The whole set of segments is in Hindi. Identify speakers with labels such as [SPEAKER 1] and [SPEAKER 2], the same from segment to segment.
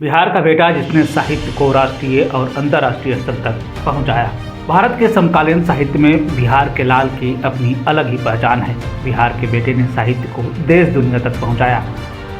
[SPEAKER 1] बिहार का बेटा जिसने साहित्य को राष्ट्रीय और अंतर्राष्ट्रीय स्तर तक पहुंचाया। भारत के समकालीन साहित्य में बिहार के लाल की अपनी अलग ही पहचान है। बिहार के बेटे ने साहित्य को देश दुनिया तक पहुंचाया।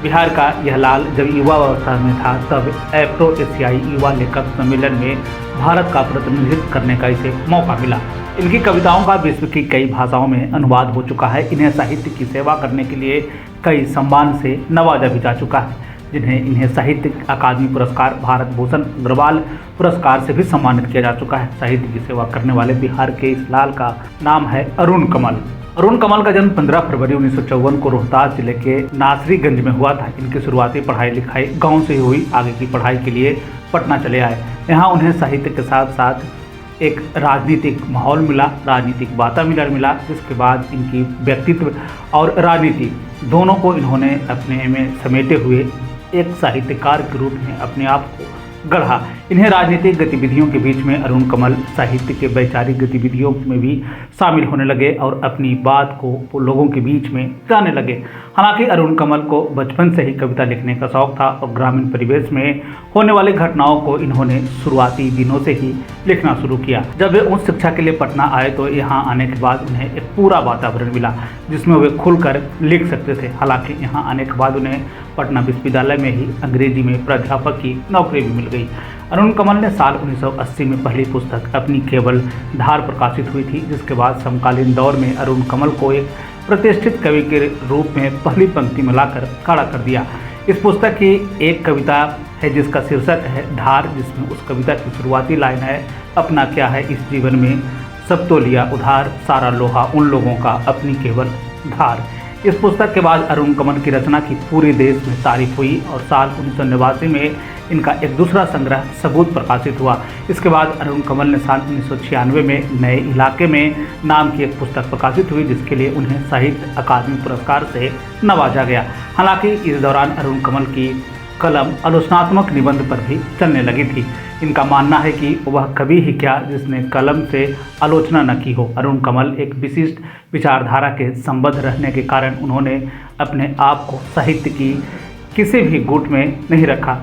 [SPEAKER 1] बिहार का यह लाल जब युवा अवस्था में था तब एफ्रो एशियाई युवा लेखक सम्मेलन में भारत का प्रतिनिधित्व करने का इसे मौका मिला। इनकी कविताओं का विश्व की कई भाषाओं में अनुवाद हो चुका है। इन्हें साहित्य की सेवा करने के लिए कई सम्मान से नवाजा भी जा चुका है, इन्हें साहित्य अकादमी पुरस्कार, भारत भूषण अग्रवाल पुरस्कार से भी सम्मानित किया जा चुका है। साहित्य की सेवा करने वाले बिहार के इस लाल का नाम है अरुण कमल। अरुण कमल का जन्म 15 फरवरी 1954 को रोहतास जिले के नासरीगंज में हुआ था। इनकी शुरुआती पढ़ाई लिखाई गांव से ही हुई। आगे की पढ़ाई के लिए पटना चले आए। यहाँ उन्हें साहित्य के साथ साथ एक राजनीतिक माहौल मिला, राजनीतिक वातावरण मिला, जिसके बाद इनकी व्यक्तित्व और राजनीति दोनों को इन्होंने अपने में समेटे हुए एक साहित्यकार के रूप में अपने आप को गढ़ा। इन्हें राजनीतिक गतिविधियों के बीच में अरुण कमल साहित्य के वैचारिक गतिविधियों में भी शामिल होने लगे और अपनी बात को लोगों के बीच में जाने लगे। हालांकि अरुण कमल को बचपन से ही कविता लिखने का शौक था और ग्रामीण परिवेश में होने वाली घटनाओं को इन्होंने शुरुआती दिनों से ही लिखना शुरू किया। जब वे उच्च शिक्षा के लिए पटना आए तो यहाँ आने के बाद उन्हें एक पूरा वातावरण मिला जिसमें वे खुलकर लिख सकते थे। हालांकि यहाँ आने के बाद उन्हें पटना विश्वविद्यालय में ही अंग्रेजी में प्राध्यापक की नौकरी भी मिल गई। अरुण कमल ने साल 1980 में पहली पुस्तक अपनी केवल धार प्रकाशित हुई थी, जिसके बाद समकालीन दौर में अरुण कमल को एक प्रतिष्ठित कवि के रूप में पहली पंक्ति में लाकर खड़ा कर दिया। इस पुस्तक की एक कविता है जिसका शीर्षक है धार, जिसमें उस कविता की शुरुआती लाइन है, अपना क्या है इस जीवन में, सब तो लिया उधार, सारा लोहा उन लोगों का, अपनी केवल धार। इस पुस्तक के बाद अरुण कमल की रचना की पूरे देश में तारीफ हुई और साल 1989 में इनका एक दूसरा संग्रह सबूत प्रकाशित हुआ। इसके बाद अरुण कमल ने साल 1996 में नए इलाके में नाम की एक पुस्तक प्रकाशित हुई, जिसके लिए उन्हें साहित्य अकादमी पुरस्कार से नवाजा गया। हालांकि इस दौरान अरुण कमल की कलम आलोचनात्मक निबंध पर भी चलने लगी थी। इनका मानना है कि वह कभी ही क्या जिसने कलम से आलोचना न की हो। अरुण कमल एक विशिष्ट विचारधारा के संबद्ध रहने के कारण उन्होंने अपने आप को साहित्य की किसी भी गुट में नहीं रखा।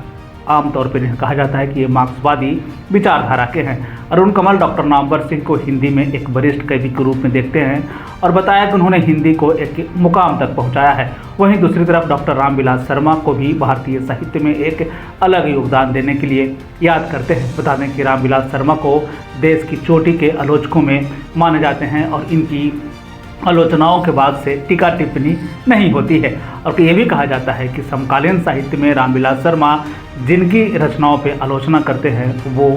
[SPEAKER 1] आमतौर पर इन्हें कहा जाता है कि ये मार्क्सवादी विचारधारा के हैं। अरुण कमल डॉक्टर नामवर सिंह को हिंदी में एक वरिष्ठ कवि के रूप में देखते हैं और बताया कि उन्होंने हिंदी को एक मुकाम तक पहुंचाया है। वहीं दूसरी तरफ डॉक्टर रामविलास शर्मा को भी भारतीय साहित्य में एक अलग योगदान देने के लिए याद करते हैं। बता दें कि रामविलास शर्मा को देश की चोटी के आलोचकों में माने जाते हैं और इनकी आलोचनाओं के बाद से टीका टिप्पणी नहीं होती है। और ये भी कहा जाता है कि समकालीन साहित्य में रामविलास शर्मा जिनकी रचनाओं पे आलोचना करते हैं वो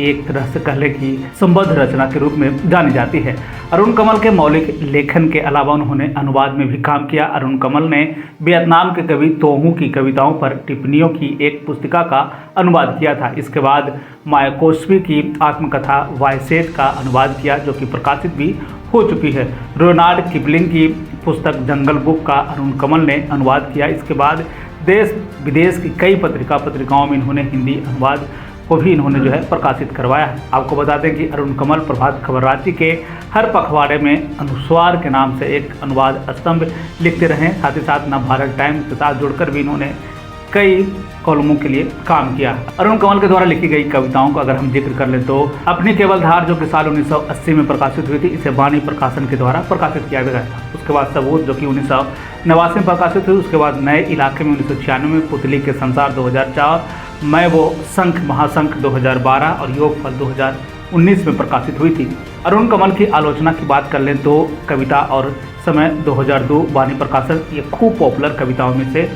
[SPEAKER 1] एक तरह से कह लें कि संबद्ध रचना के रूप में जानी जाती है। अरुण कमल के मौलिक लेखन के अलावा उन्होंने अनुवाद में भी काम किया। अरुण कमल ने वियतनाम के कवि तोहू की कविताओं पर टिप्पणियों की एक पुस्तिका का अनुवाद किया था। इसके बाद मायाकोस्की की आत्मकथा वायसेट का अनुवाद किया, जो कि प्रकाशित भी हो चुकी है। रोनाल्ड किपलिंग की पुस्तक जंगल बुक का अरुण कमल ने अनुवाद किया। इसके बाद देश विदेश की कई पत्रिकाओं में इन्होंने हिंदी अनुवाद को भी इन्होंने प्रकाशित करवाया है। आपको बता दें कि अरुण कमल प्रभात खबर रांची के हर पखवाड़े में अनुस्वार के नाम से एक अनुवाद स्तंभ लिखते रहे। साथ ही साथ नवभारत टाइम्स के साथ जुड़कर भी इन्होंने कई कॉलमों के लिए काम किया। अरुण कमल के द्वारा लिखी गई कविताओं का अगर हम जिक्र कर लें तो अपनी केवल धार, जो कि साल 1980 में प्रकाशित हुई थी, इसे वाणी प्रकाशन के द्वारा प्रकाशित किया गया था। उसके बाद सबूत, जो कि 1989 में प्रकाशित हुई। उसके बाद नए इलाके में 1996 में, पुतली के संसार 2004, मैं वो शंख महाशंख 2012 और योगफल 2019 में प्रकाशित हुई थी। अरुण कमल की आलोचना की बात कर लें तो कविता और समय 2002 वाणी प्रकाशन ये खूब पॉपुलर कविताओं में से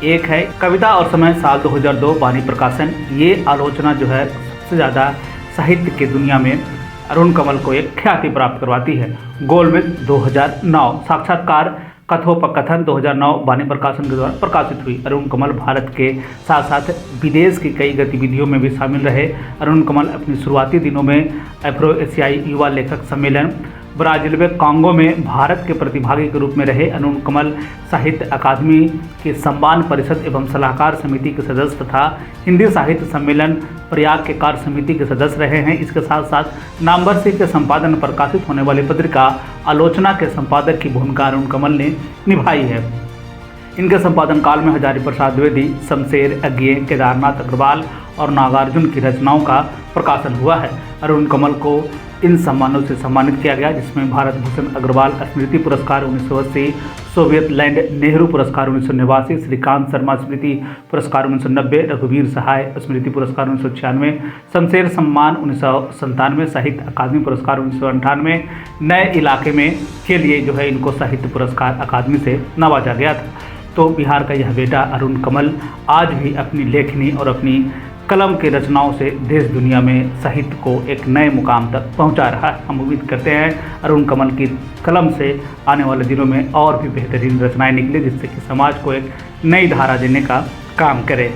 [SPEAKER 1] एक है। कविता और समय साल 2002 वाणी प्रकाशन ये आलोचना सबसे ज़्यादा साहित्य की दुनिया में अरुण कमल को एक ख्याति प्राप्त करवाती है। गोलमेज 2009, साक्षात्कार कथोपकथन 2009 वाणी प्रकाशन के द्वारा प्रकाशित हुई। अरुण कमल भारत के साथ साथ विदेश की कई गतिविधियों में भी शामिल रहे। अरुण कमल अपनी शुरुआती दिनों में एफ्रो एशियाई युवा लेखक सम्मेलन ब्राजील में कांगो में भारत के प्रतिभागी के रूप में रहे। अरुण कमल साहित्य अकादमी के सम्मान परिषद एवं सलाहकार समिति के सदस्य तथा हिंदी साहित्य सम्मेलन प्रयाग के कार्य समिति के सदस्य रहे हैं। इसके साथ साथ नामवर सिंह के संपादन में प्रकाशित होने वाली पत्रिका आलोचना के संपादक की भूमिका अरुण कमल ने निभाई है। इनके संपादन काल में हजारी प्रसाद द्विवेदी, शमशेर अज्ञे, केदारनाथ अग्रवाल और नागार्जुन की रचनाओं का प्रकाशन हुआ है। अरुण कमल को इन सम्मानों से सम्मानित किया गया, जिसमें भारत भूषण अग्रवाल स्मृति पुरस्कार 1980, सोवियत लैंड नेहरू पुरस्कार 1989, श्रीकांत शर्मा स्मृति पुरस्कार 1990, रघुवीर सहाय स्मृति पुरस्कार 1996, शमशेर सम्मान 1997, साहित्य अकादमी पुरस्कार 1998, नए इलाके में के लिए जो है इनको साहित्य पुरस्कार अकादमी से नवाजा गया था। तो बिहार का यह बेटा अरुण कमल आज भी अपनी लेखनी और अपनी कलम की रचनाओं से देश दुनिया में साहित्य को एक नए मुकाम तक पहुंचा रहा है। हम उम्मीद करते हैं अरुण कमल की कलम से आने वाले दिनों में और भी बेहतरीन रचनाएं निकले, जिससे कि समाज को एक नई धारा देने का काम करे।